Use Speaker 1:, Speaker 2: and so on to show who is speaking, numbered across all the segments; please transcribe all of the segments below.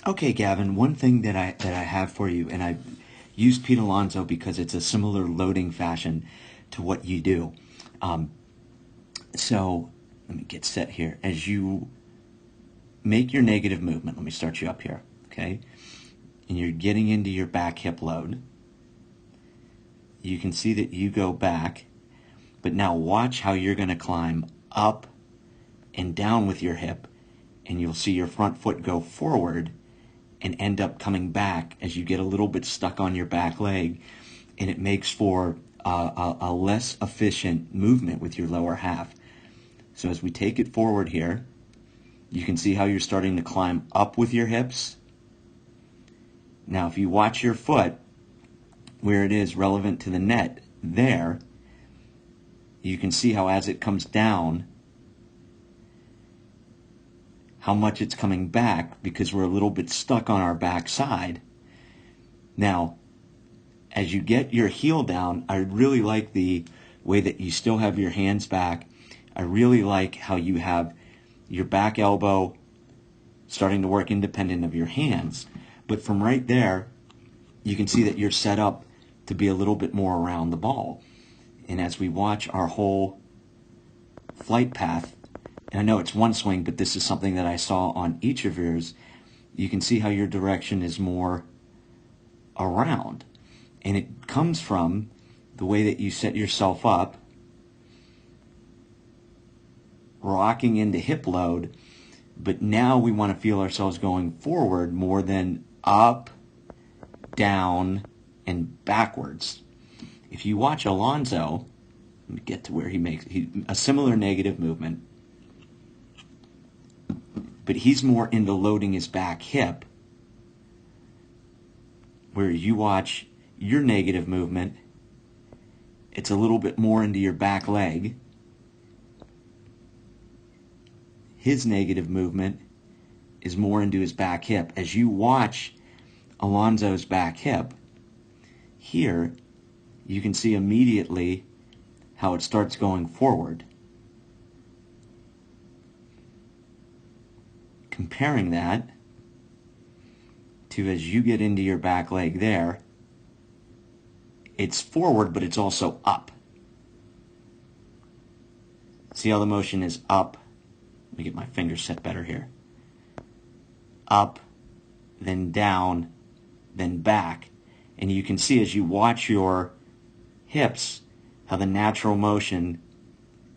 Speaker 1: Okay, Gavin, one thing that I have for you, and I use Pete Alonso because it's a similar loading fashion to what you do. Um, so let me get set here. As you make your negative movement, let me start you up here, okay? And you're getting into your back hip load. You can see that you go back, but now watch how you're going to climb up and down with your hip, and you'll see your front foot go forward and end up coming back as you get a little bit stuck on your back leg, and it makes for a less efficient movement with your lower half. So as we take it forward here, you can see how you're starting to climb up with your hips. Now if you watch your foot where it is relevant to the net there, you can see how as it comes down, how much it's coming back because we're a little bit stuck on our back side. Now, as you get your heel down, I really like the way that you still have your hands back. I really like how you have your back elbow starting to work independent of your hands. But from right there, you can see that you're set up to be a little bit more around the ball. And as we watch our whole flight path, and I know it's one swing, but this is something that I saw on each of yours, you can see how your direction is more around. And it comes from the way that you set yourself up, rocking into hip load, but now we want to feel ourselves going forward more than up, down, and backwards. If you watch Alonso, let me get to where he makes a similar negative movement, but he's more into loading his back hip, where you watch your negative movement, it's a little bit more into your back leg. His negative movement is more into his back hip. As you watch Alonso's back hip, here you can see immediately how it starts going forward. Comparing that to as you get into your back leg there, it's forward, but it's also up. See how the motion is up? Let me get my fingers set better here. Up, then down, then back. And you can see as you watch your hips, how the natural motion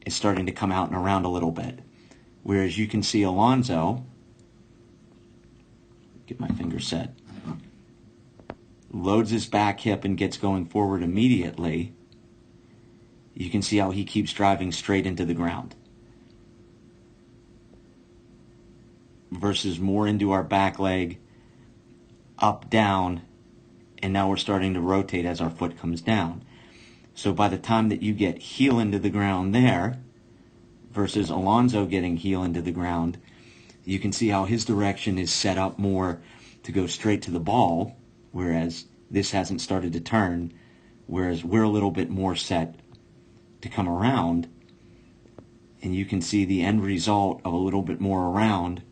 Speaker 1: is starting to come out and around a little bit. Whereas you can see Alonso, get my fingers set, loads his back hip and gets going forward immediately. You can see how he keeps driving straight into the ground. Versus more into our back leg, up, down, and now we're starting to rotate as our foot comes down. So by the time that you get heel into the ground there, versus Alonso getting heel into the ground, you can see how his direction is set up more to go straight to the ball, whereas this hasn't started to turn, whereas we're a little bit more set to come around, and you can see the end result of a little bit more around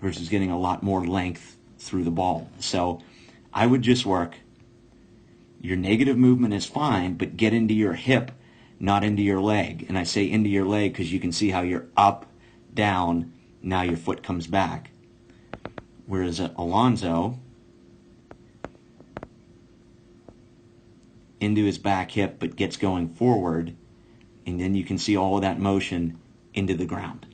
Speaker 1: versus getting a lot more length through the ball. So I would just work. Your negative movement is fine, but get into your hip, not into your leg. And I say into your leg because you can see how you're up, down, now your foot comes back. Whereas Alonso, into his back hip, but gets going forward, and then you can see all of that motion into the ground.